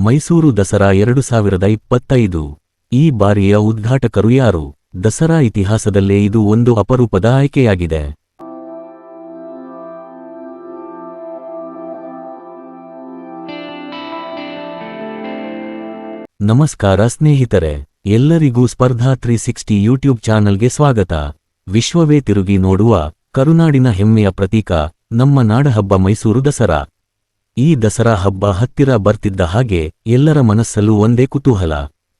ಮೈಸೂರು ದಸರಾ 2025 ಈ ಬಾರಿಯ ಉದ್ಘಾಟಕರು ಯಾರು? ದಸರಾ ಇತಿಹಾಸದಲ್ಲೇ ಇದು ಒಂದು ಅಪರೂಪದ ಆಯ್ಕೆಯಾಗಿದೆ. ನಮಸ್ಕಾರ ಸ್ನೇಹಿತರೆ, ಎಲ್ಲರಿಗೂ ಸ್ಪರ್ಧಾ 360 ಯೂಟ್ಯೂಬ್ ಚಾನಲ್ಗೆ ಸ್ವಾಗತ. ವಿಶ್ವವೇ ತಿರುಗಿ ನೋಡುವ ಕರುನಾಡಿನ ಹೆಮ್ಮೆಯ ಪ್ರತೀಕ ನಮ್ಮ ನಾಡಹಬ್ಬ ಮೈಸೂರು ದಸರಾ. ಈ ದಸರಾ ಹಬ್ಬ ಹತ್ತಿರ ಬರ್ತಿದ್ದ ಹಾಗೆ ಎಲ್ಲರ ಮನಸ್ಸಲ್ಲೂ ಒಂದೇ ಕುತೂಹಲ.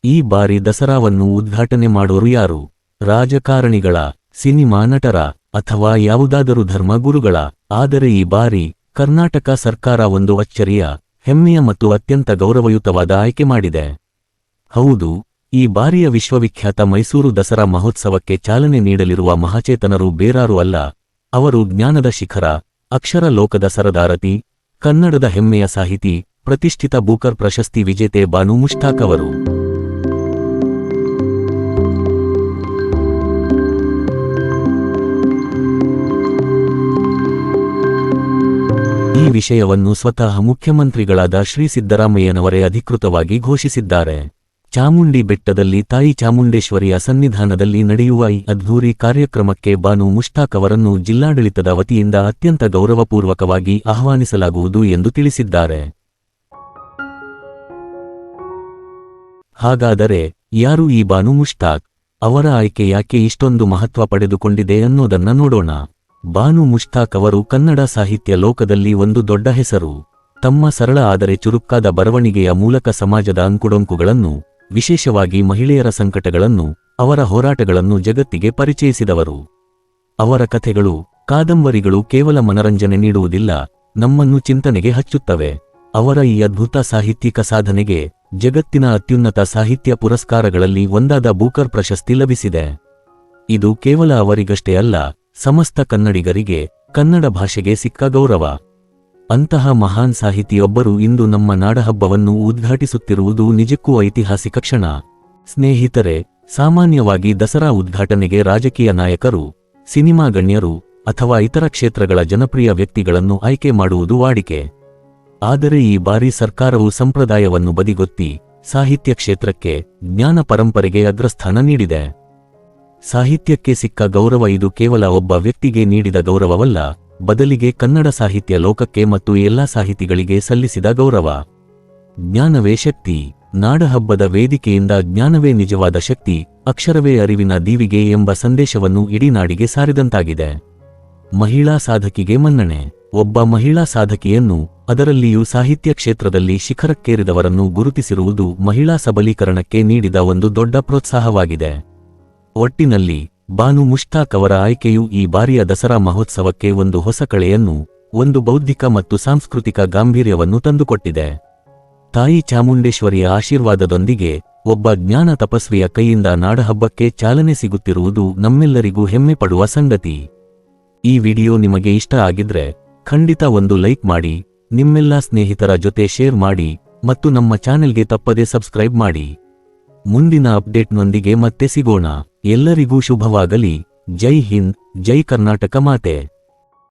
ಈ ಬಾರಿ ದಸರಾವನ್ನು ಉದ್ಘಾಟನೆ ಮಾಡೋರು ಯಾರು? ರಾಜಕಾರಣಿಗಳ, ಸಿನಿಮಾ ನಟರ, ಅಥವಾ ಯಾವುದಾದರೂ ಧರ್ಮಗುರುಗಳ? ಆದರೆ ಈ ಬಾರಿ ಕರ್ನಾಟಕ ಸರ್ಕಾರ ಒಂದು ಅಚ್ಚರಿಯ, ಹೆಮ್ಮೆಯ ಮತ್ತು ಅತ್ಯಂತ ಗೌರವಯುತವಾದ ಆಯ್ಕೆ ಮಾಡಿದೆ. ಹೌದು, ಈ ಬಾರಿಯ ವಿಶ್ವವಿಖ್ಯಾತ ಮೈಸೂರು ದಸರಾ ಮಹೋತ್ಸವಕ್ಕೆ ಚಾಲನೆ ನೀಡಲಿರುವ ಮಹಾಚೇತನರು ಬೇರಾರೂ ಅಲ್ಲ, ಅವರು ಜ್ಞಾನದ ಶಿಖರ, ಅಕ್ಷರ ಲೋಕದ ಸರದಾರತಿ, ಕನ್ನಡದ ಹೆಮ್ಮೆಯ ಸಾಹಿತಿ, ಪ್ರತಿಷ್ಠಿತ ಬೂಕರ್ ಪ್ರಶಸ್ತಿ ವಿಜೇತೆ ಬಾನು ಮುಷ್ತಾಕ್ ಅವರು. ಈ ವಿಷಯವನ್ನು ಸ್ವತಃ ಮುಖ್ಯಮಂತ್ರಿಗಳಾದ ಶ್ರೀ ಸಿದ್ದರಾಮಯ್ಯನವರೇ ಅಧಿಕೃತವಾಗಿ ಘೋಷಿಸಿದ್ದಾರೆ. ಚಾಮುಂಡಿ ಬೆಟ್ಟದಲ್ಲಿ ತಾಯಿ ಚಾಮುಂಡೇಶ್ವರಿಯ ಸನ್ನಿಧಾನದಲ್ಲಿ ನಡೆಯುವ ಈ ಅದ್ಧೂರಿ ಕಾರ್ಯಕ್ರಮಕ್ಕೆ ಬಾನು ಮುಷ್ತಾಕ್ ಅವರನ್ನು ಜಿಲ್ಲಾಡಳಿತದ ವತಿಯಿಂದ ಅತ್ಯಂತ ಗೌರವಪೂರ್ವಕವಾಗಿ ಆಹ್ವಾನಿಸಲಾಗುವುದು ಎಂದು ತಿಳಿಸಿದ್ದಾರೆ. ಹಾಗಾದರೆ ಯಾರು ಈ ಬಾನು ಮುಷ್ತಾಕ್? ಅವರ ಆಯ್ಕೆ ಯಾಕೆ ಇಷ್ಟೊಂದು ಮಹತ್ವ ಪಡೆದುಕೊಂಡಿದೆ ಅನ್ನೋದನ್ನ ನೋಡೋಣ. ಬಾನು ಮುಷ್ತಾಕ್ ಅವರು ಕನ್ನಡ ಸಾಹಿತ್ಯ ಲೋಕದಲ್ಲಿ ಒಂದು ದೊಡ್ಡ ಹೆಸರು. ತಮ್ಮ ಸರಳ ಆದರೆ ಚುರುಕಾದ ಬರವಣಿಗೆಯ ಮೂಲಕ ಸಮಾಜದ ಅಂಕುಡೊಂಕುಗಳನ್ನು, ವಿಶೇಷವಾಗಿ ಮಹಿಳೆಯರ ಸಂಕಟಗಳನ್ನು, ಅವರ ಹೋರಾಟಗಳನ್ನು ಜಗತ್ತಿಗೆ ಪರಿಚಯಿಸಿದವರು. ಅವರ ಕಥೆಗಳು, ಕಾದಂಬರಿಗಳು ಕೇವಲ ಮನರಂಜನೆ ನೀಡುವುದಿಲ್ಲ, ನಮ್ಮನ್ನು ಚಿಂತನೆಗೆ ಹಚ್ಚುತ್ತವೆ. ಅವರ ಈ ಅದ್ಭುತ ಸಾಹಿತ್ಯಿಕ ಸಾಧನೆಗೆ ಜಗತ್ತಿನ ಅತ್ಯುನ್ನತ ಸಾಹಿತ್ಯ ಪುರಸ್ಕಾರಗಳಲ್ಲಿ ಒಂದಾದ ಬೂಕರ್ ಪ್ರಶಸ್ತಿ ಲಭಿಸಿದೆ. ಇದು ಕೇವಲ ಅವರಿಗಷ್ಟೇ ಅಲ್ಲ, ಸಮಸ್ತ ಕನ್ನಡಿಗರಿಗೆ, ಕನ್ನಡ ಭಾಷೆಗೆ ಸಿಕ್ಕ ಗೌರವ. ಅಂತಹ ಮಹಾನ್ ಸಾಹಿತಿಯೊಬ್ಬರು ಇಂದು ನಮ್ಮ ನಾಡಹಬ್ಬವನ್ನು ಉದ್ಘಾಟಿಸುತ್ತಿರುವುದು ನಿಜಕ್ಕೂ ಐತಿಹಾಸಿಕ ಕ್ಷಣ. ಸ್ನೇಹಿತರೆ, ಸಾಮಾನ್ಯವಾಗಿ ದಸರಾ ಉದ್ಘಾಟನೆಗೆ ರಾಜಕೀಯ ನಾಯಕರು, ಸಿನಿಮಾ ಗಣ್ಯರು ಅಥವಾ ಇತರ ಕ್ಷೇತ್ರಗಳ ಜನಪ್ರಿಯ ವ್ಯಕ್ತಿಗಳನ್ನು ಆಯ್ಕೆ ಮಾಡುವುದು ವಾಡಿಕೆ. ಆದರೆ ಈ ಬಾರಿ ಸರ್ಕಾರವು ಸಂಪ್ರದಾಯವನ್ನು ಬದಿಗೊತ್ತಿ ಸಾಹಿತ್ಯ ಕ್ಷೇತ್ರಕ್ಕೆ, ಜ್ಞಾನ ಪರಂಪರೆಗೆ ಅಗ್ರಸ್ಥಾನ ನೀಡಿದೆ. ಸಾಹಿತ್ಯಕ್ಕೆ ಸಿಕ್ಕ ಗೌರವ ಇದು ಕೇವಲ ಒಬ್ಬ ವ್ಯಕ್ತಿಗೆ ನೀಡಿದ ಗೌರವವಲ್ಲ, ಬದಲಿಗೆ ಕನ್ನಡ ಸಾಹಿತ್ಯ ಲೋಕಕ್ಕೆ ಮತ್ತು ಎಲ್ಲಾ ಸಾಹಿತಿಗಳಿಗೆ ಸಲ್ಲಿಸಿದ ಗೌರವ. ಜ್ಞಾನವೇ ಶಕ್ತಿ. ನಾಡಹಬ್ಬದ ವೇದಿಕೆಯಿಂದ ಜ್ಞಾನವೇ ನಿಜವಾದ ಶಕ್ತಿ, ಅಕ್ಷರವೇ ಅರಿವಿನ ದೀವಿಗೆ ಎಂಬ ಸಂದೇಶವನ್ನು ಇಡೀ ನಾಡಿಗೆ ಸಾರಿದಂತಾಗಿದೆ. ಮಹಿಳಾ ಸಾಧಕಿಗೆ ಮನ್ನಣೆ. ಒಬ್ಬ ಮಹಿಳಾ ಸಾಧಕಿಯನ್ನು, ಅದರಲ್ಲಿಯೂ ಸಾಹಿತ್ಯ ಕ್ಷೇತ್ರದಲ್ಲಿ ಶಿಖರಕ್ಕೇರಿದವರನ್ನು ಗುರುತಿಸಿರುವುದು ಮಹಿಳಾ ಸಬಲೀಕರಣಕ್ಕೆ ನೀಡಿದ ಒಂದು ದೊಡ್ಡ ಪ್ರೋತ್ಸಾಹವಾಗಿದೆ. ಒಟ್ಟಿನಲ್ಲಿ ಬಾನು ಮುಷ್ತಾಕ್ ಅವರ ಆಯ್ಕೆಯು ಈ ಬಾರಿಯ ದಸರಾ ಮಹೋತ್ಸವಕ್ಕೆ ಒಂದು ಹೊಸ ಕಳೆಯನ್ನು, ಒಂದು ಬೌದ್ಧಿಕ ಮತ್ತು ಸಾಂಸ್ಕೃತಿಕ ಗಾಂಭೀರ್ಯವನ್ನು ತಂದುಕೊಟ್ಟಿದೆ. ತಾಯಿ ಚಾಮುಂಡೇಶ್ವರಿಯ ಆಶೀರ್ವಾದದೊಂದಿಗೆ ಒಬ್ಬ ಜ್ಞಾನ ತಪಸ್ವಿಯ ಕೈಯಿಂದ ನಾಡಹಬ್ಬಕ್ಕೆ ಚಾಲನೆ ಸಿಗುತ್ತಿರುವುದು ನಮ್ಮೆಲ್ಲರಿಗೂ ಹೆಮ್ಮೆ ಪಡುವ ಸಂಗತಿ. ಈ ವಿಡಿಯೋ ನಿಮಗೆ ಇಷ್ಟ ಆಗಿದ್ರೆ ಖಂಡಿತ ಒಂದು ಲೈಕ್ ಮಾಡಿ, ನಿಮ್ಮೆಲ್ಲ ಸ್ನೇಹಿತರ ಜೊತೆ ಶೇರ್ ಮಾಡಿ ಮತ್ತು ನಮ್ಮ ಚಾನೆಲ್ಗೆ ತಪ್ಪದೇ ಸಬ್ಸ್ಕ್ರೈಬ್ ಮಾಡಿ. ಮುಂದಿನ ಅಪ್ಡೇಟ್ನೊಂದಿಗೆ ಮತ್ತೆ ಸಿಗೋಣ. ಎಲ್ಲರಿಗೂ ಶುಭವಾಗಲಿ. ಜೈ ಹಿಂದ್, ಜೈ ಕರ್ನಾಟಕ ಮಾತೆ.